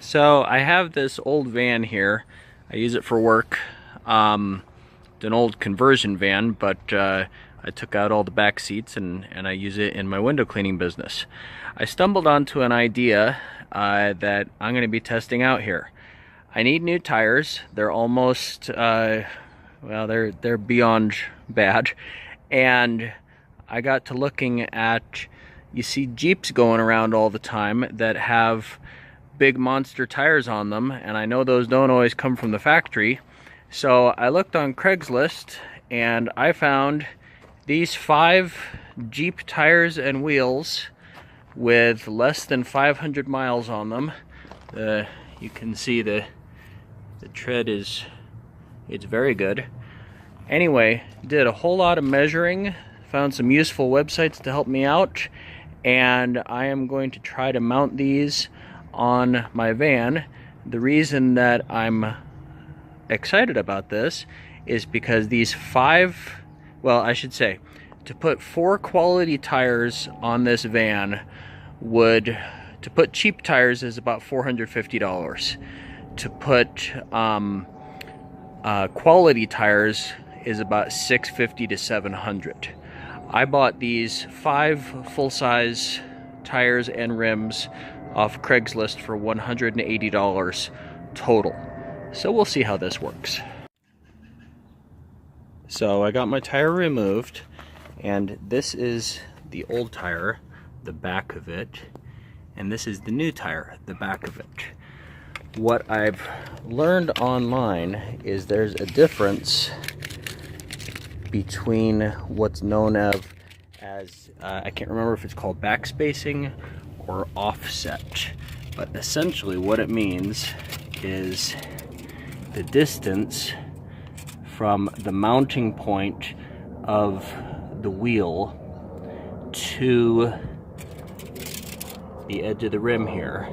So I have this old van here. I use it for work. It's an old conversion van, but I took out all the back seats and I use it in my window cleaning business. I stumbled onto an idea that I'm going to be testing out here. I need new tires. They're almost, well, they're beyond bad. And I got to looking at, you see Jeeps going around all the time that have big monster tires on them, and I know those don't always come from the factory. So I looked on Craigslist and I found these 5 Jeep tires and wheels with less than 500 miles on them. You can see the tread it's very good. Anyway, did a whole lot of measuring, found some useful websites to help me out, and I am going to try to mount these on my van. The reason that I'm excited about this is because these 5, well, I should say, to put 4 quality tires on this van to put cheap tires is about $450. To put quality tires is about $650 to $700. I bought these 5 full-size tires and rims off Craigslist for $180 total. So we'll see how this works. So I got my tire removed, and this is the old tire, the back of it, and this is the new tire, the back of it. What I've learned online is there's a difference between what's known as I can't remember if it's called backspacing or offset, but essentially what it means is the distance from the mounting point of the wheel to the edge of the rim here.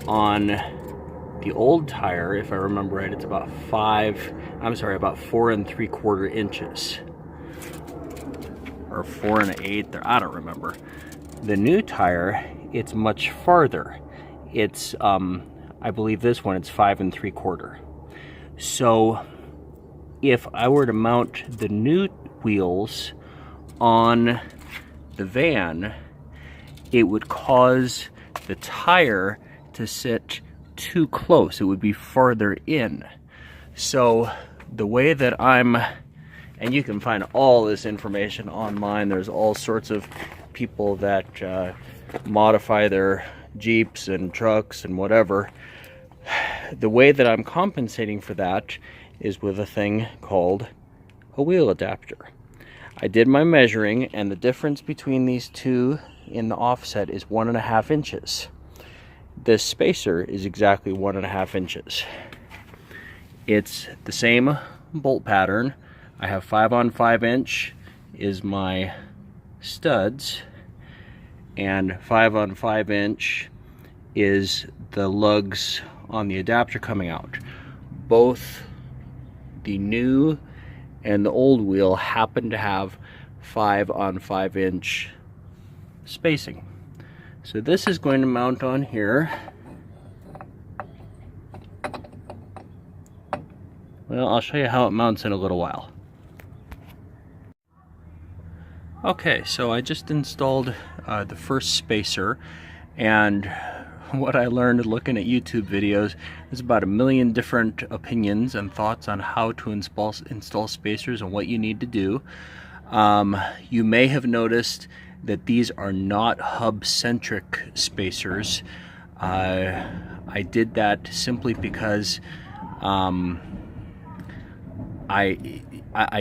On the old tire, if I remember right, it's about 4 3/4 inches, or 4 1/8, I don't remember. The new tire, it's much farther. It's I believe this one, it's 5 3/4. So if I were to mount the new wheels on the van, it would cause the tire to sit too close. It would be farther in. So the way that and you can find all this information online. There's all sorts of people that modify their Jeeps and trucks and whatever. The way that I'm compensating for that is with a thing called a wheel adapter. I did my measuring, and the difference between these two in the offset is 1.5 inches. This spacer is exactly 1.5 inches. It's the same bolt pattern. I have 5 on 5 inch is my studs, and 5 on 5 inch is the lugs on the adapter coming out. Both the new and the old wheel happen to have 5 on 5 inch spacing. So this is going to mount on here. Well, I'll show you how it mounts in a little while. Okay, so I just installed the first spacer, and what I learned looking at YouTube videos is about 1 million different opinions and thoughts on how to install spacers and what you need to do. You may have noticed that these are not hub-centric spacers. I did that simply because I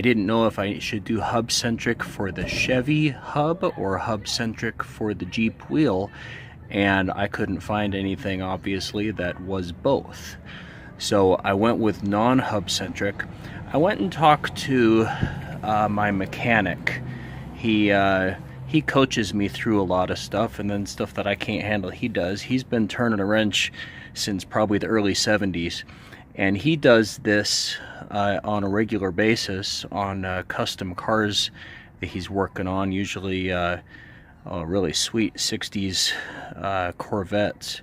didn't know if I should do hub-centric for the Chevy hub or hub-centric for the Jeep wheel, and I couldn't find anything, obviously, that was both. So I went with non-hub-centric. I went and talked to my mechanic. He coaches me through a lot of stuff, and then stuff that I can't handle, he does. He's been turning a wrench since probably the early 70s, and he does this on a regular basis on custom cars that he's working on, usually really sweet 60s Corvettes.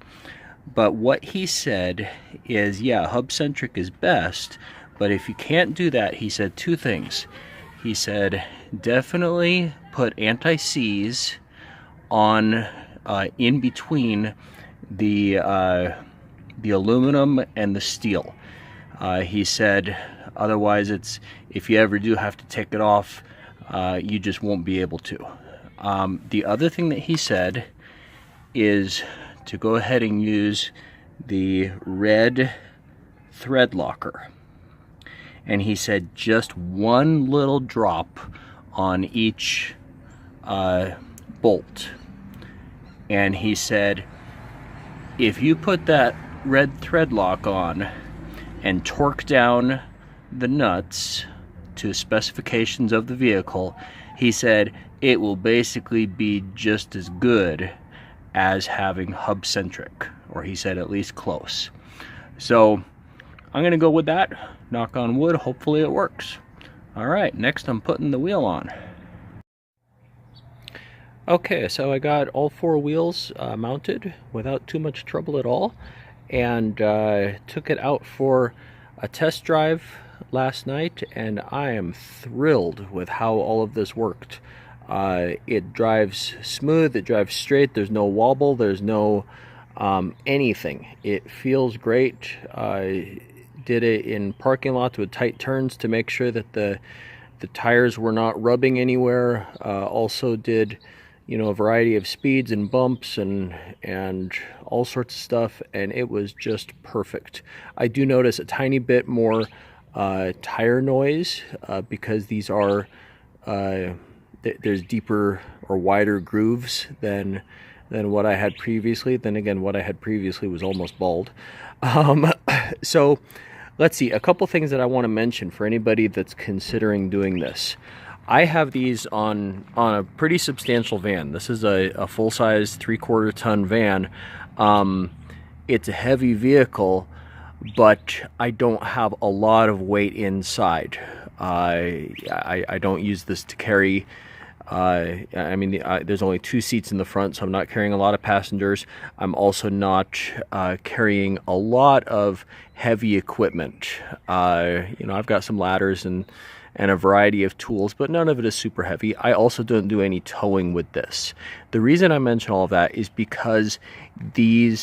But what he said is, yeah, hub-centric is best, but if you can't do that, he said two things. He said, definitely put anti-seize on in between the aluminum and the steel. He said, otherwise, if you ever do have to take it off, you just won't be able to. The other thing that he said is to go ahead and use the red thread locker. And he said just one little drop on each bolt. And he said, if you put that red thread lock on and torque down the nuts to specifications of the vehicle, he said it will basically be just as good as having hub-centric, or he said at least close. So I'm gonna go with that. Knock on wood, hopefully it works. All right, next I'm putting the wheel on. Okay, so I got all four wheels mounted without too much trouble at all, and took it out for a test drive last night, and I am thrilled with how all of this worked. It drives smooth, it drives straight, there's no wobble, there's no anything. It feels great. Did it in parking lots with tight turns to make sure that the tires were not rubbing anywhere. Also did, you know, a variety of speeds and bumps and all sorts of stuff, and it was just perfect. I do notice a tiny bit more tire noise because these are there's deeper or wider grooves than what I had previously. Then again, what I had previously was almost bald. So let's see, a couple things that I want to mention for anybody that's considering doing this. I have these on a pretty substantial van. This is a full-size 3/4 ton van. It's a heavy vehicle, but I don't have a lot of weight inside. I don't use this to carry. There's only 2 seats in the front, so I'm not carrying a lot of passengers. I'm also not carrying a lot of heavy equipment. I've got some ladders and a variety of tools, but none of it is super heavy. I also don't do any towing with this. The reason I mention all of that is because the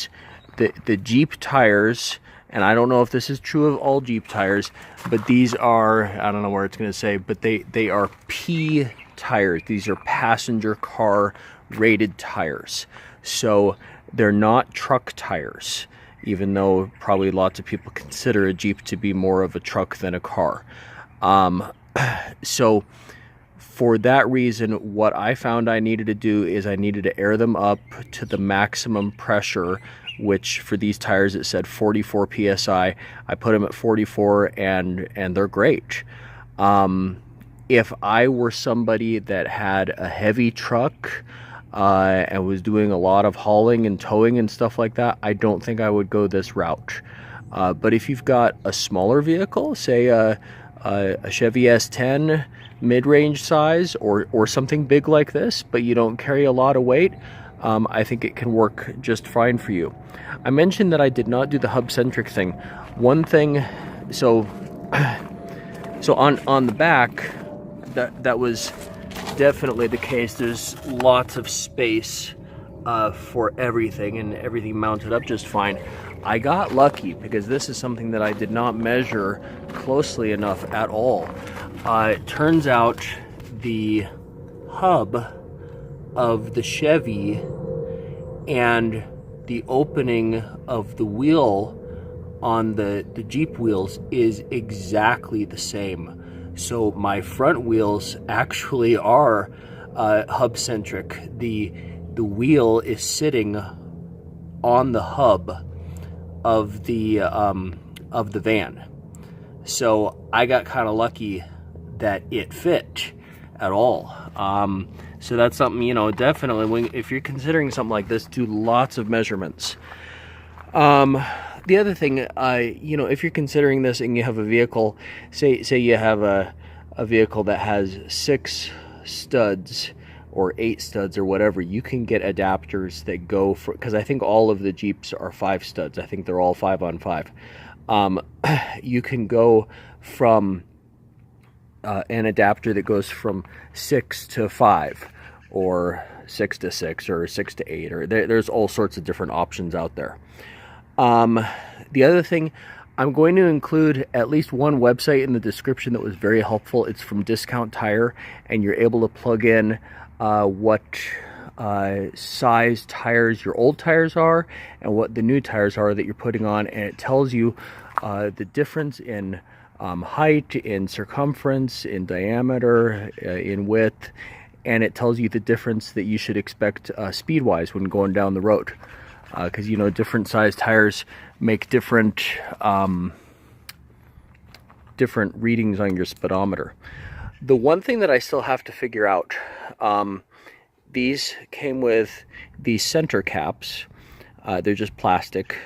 Jeep tires, and I don't know if this is true of all Jeep tires, but these are, I don't know where it's going to say, but they are P tires. These are passenger car rated tires. So they're not truck tires, even though probably lots of people consider a Jeep to be more of a truck than a car. So for that reason, what I found I needed to do is I needed to air them up to the maximum pressure, which for these tires it said 44 psi. I put them at 44 and they're great. If I were somebody that had a heavy truck and was doing a lot of hauling and towing and stuff like that, I don't think I would go this route. But if you've got a smaller vehicle, say a Chevy S10 mid-range size or something big like this, but you don't carry a lot of weight, I think it can work just fine for you. I mentioned that I did not do the hub-centric thing. One thing, so on the back, that was definitely the case. There's lots of space for everything, and everything mounted up just fine. I got lucky because this is something that I did not measure closely enough at all. It turns out the hub of the Chevy and the opening of the wheel on the Jeep wheels is exactly the same. So my front wheels actually are hub-centric. The wheel is sitting on the hub of the van. So I got kind of lucky that it fit at all. So that's something, definitely if you're considering something like this, do lots of measurements. The other thing, if you're considering this and you have a vehicle, say you have a vehicle that has 6 studs or 8 studs or whatever, you can get adapters that go for, because I think all of the Jeeps are 5 studs. I think they're all 5-on-5. You can go from an adapter that goes from 6 to 5, or 6 to 6, or 6 to 8, or there's all sorts of different options out there. The other thing, I'm going to include at least one website in the description that was very helpful. It's from Discount Tire, and you're able to plug in what size tires your old tires are and what the new tires are that you're putting on, and it tells you the difference in height, in circumference, in diameter, in width, and it tells you the difference that you should expect speed-wise when going down the road. Because, you know, different size tires make different different readings on your speedometer. The one thing that I still have to figure out, these came with these center caps. They're just plastic.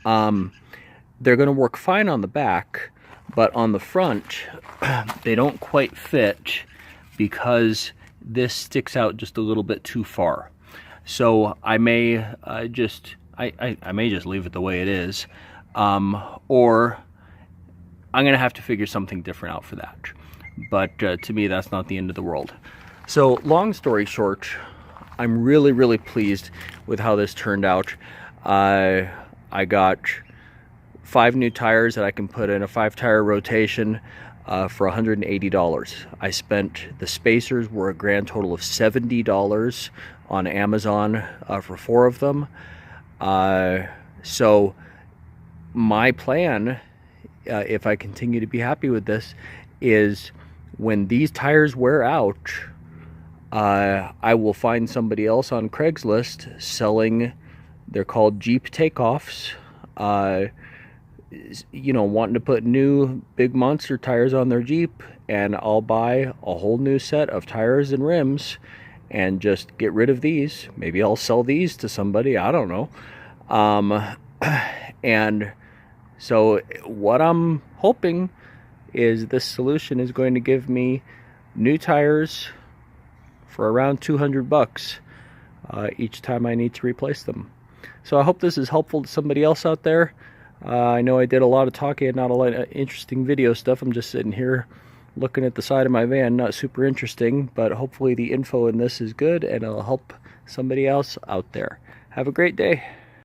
They're going to work fine on the back, but on the front, they don't quite fit because this sticks out just a little bit too far. So I may just leave it the way it is, or I'm gonna have to figure something different out for that. But to me, that's not the end of the world. So long story short, I'm really pleased with how this turned out. I got 5 new tires that I can put in a 5-tire rotation for $180. I spent, the spacers were a grand total of $70 on Amazon for 4 of them. So my plan, if I continue to be happy with this, is when these tires wear out, I will find somebody else on Craigslist selling, they're called Jeep takeoffs, you know, wanting to put new big monster tires on their Jeep, and I'll buy a whole new set of tires and rims and just get rid of these. Maybe I'll sell these to somebody, I don't know. And so what I'm hoping is this solution is going to give me new tires for around $200 each time I need to replace them. So I hope this is helpful to somebody else out there. I know I did a lot of talking and not a lot of interesting video stuff. I'm just sitting here looking at the side of my van, not super interesting, but hopefully the info in this is good and it'll help somebody else out there. Have a great day.